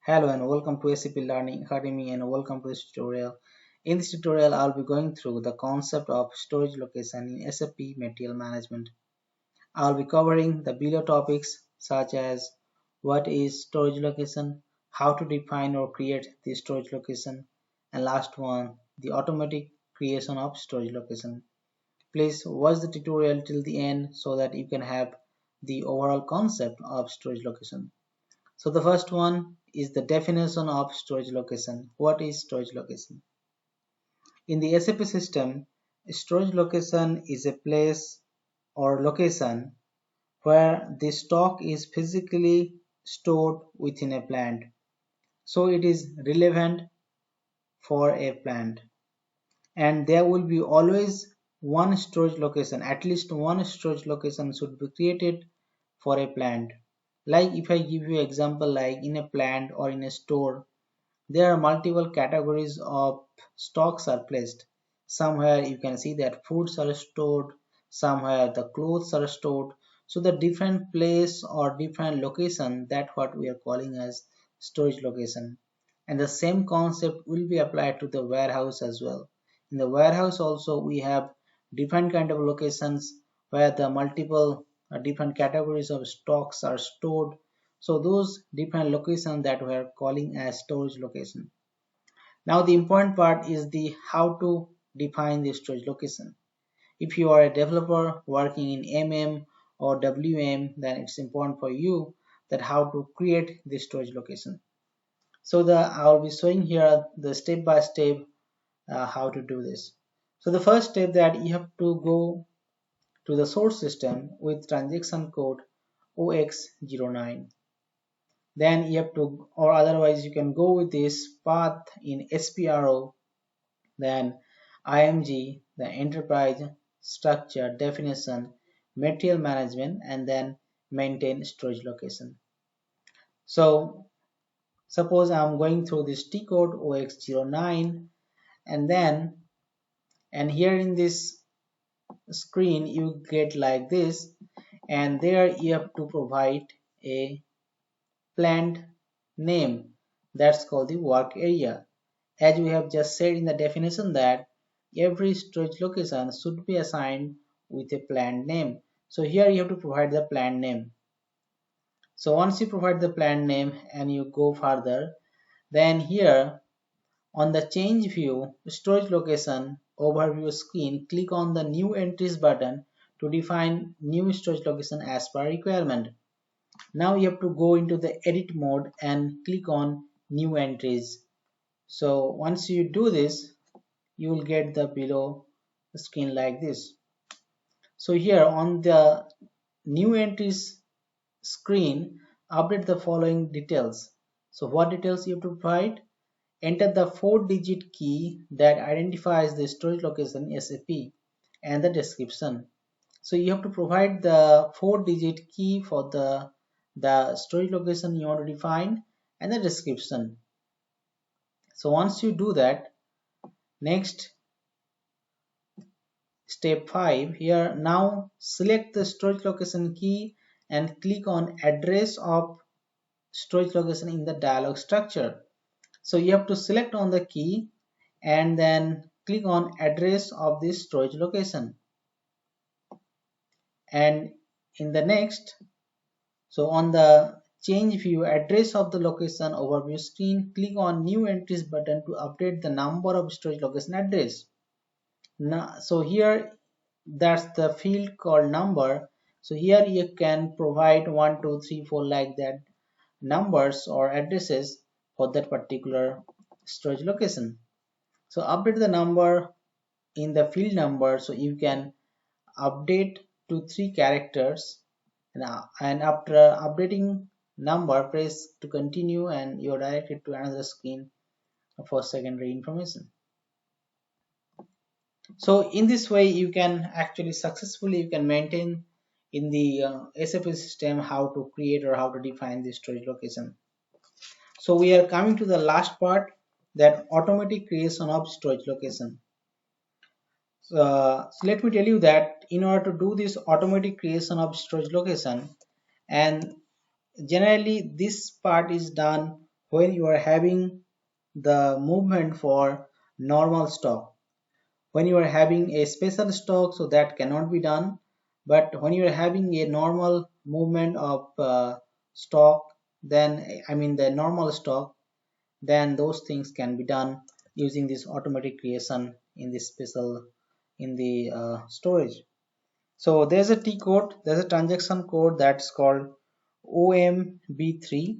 Hello and welcome to SAP Learning Academy and welcome to this tutorial. In this tutorial, I'll be going through the concept of storage location in SAP Material Management. I'll be covering the below topics such as what is storage location, how to define or create the storage location, and last one, the automatic creation of storage location. Please watch the tutorial till the end so that you can have the overall concept of storage location. So the first one is the definition of storage location. What is storage location? In the SAP system, storage location is a place or location where the stock is physically stored within a plant. So it is relevant for a plant. And there will be always one storage location, at least one storage location should be created for a plant. Like if I give you example, like in a plant or in a store, there are multiple categories of stocks are placed. Somewhere you can see that foods are stored, somewhere the clothes are stored. So the different place or different location, that what we are calling as storage location. And the same concept will be applied to the warehouse as well. In the warehouse also we have different kind of locations where the multiple different categories of stocks are stored. So those different locations that we are calling as storage location. Now the important part is the how to define the storage location. If you are a developer working in MM or WM, then it's important for you that how to create the storage location. So I'll be showing here the step by step how to do this. So the first step that you have to go to the source system with transaction code OX09. Then you have to, or otherwise you can go with this path in SPRO, then IMG, the enterprise structure definition, material management, and then maintain storage location. So suppose I'm going through this T code OX09, and here in this screen you get like this, and there you have to provide a plant name that's called the work area. As we have just said in the definition that every storage location should be assigned with a plant name. So here you have to provide the plant name. So once you provide the plant name and you go further, then here on the change view storage location overview screen, click on the new entries button to define new storage location as per requirement. Now you have to go into the edit mode and click on new entries. So once you do this, you will get the below screen like this. So here on the new entries screen, update the following details. So what details you have to provide? Enter the 4-digit key that identifies the storage location SAP and the description. So you have to provide the 4-digit key for the storage location you want to define and the description. So once you do that, next step 5 here, now select the storage location key and click on address of storage location in the dialog structure. So you have to select on the key and then click on address of this storage location, and in the next, so on the change view address of the location overview screen, click on new entries button to update the number of storage location address. Now, so here that's the field called number. So here you can provide 1, 2, 3, 4 like that numbers or addresses for that particular storage location. So update the number in the field number, so you can update to 3 characters, and after updating number, press to continue and you're directed to another screen for secondary information. So in this way you can actually successfully you can maintain in the SAP system how to create or how to define the storage location. So we are coming to the last part, that automatic creation of storage location. So let me tell you that in order to do this automatic creation of storage location, and generally this part is done when you are having the movement for normal stock. When you are having a special stock, so that cannot be done. But when you are having a normal movement of stock, then I mean the normal stock, then those things can be done using this automatic creation in this special in the storage. So there's a T code, there's a transaction code that's called OMB3.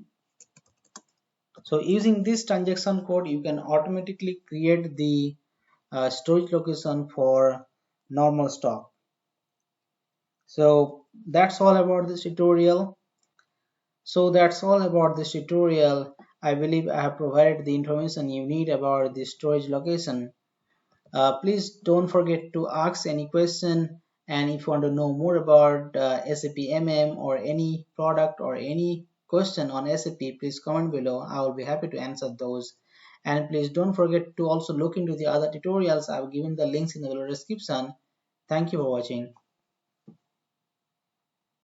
So using this transaction code, you can automatically create the storage location for normal stock. So that's all about this tutorial. I believe I have provided the information you need about the storage location. Please don't forget to ask any question, and if you want to know more about SAP MM or any product or any question on SAP, please comment below. I will be happy to answer those. And please don't forget to also look into the other tutorials. I've given the links in the below description. Thank you for watching.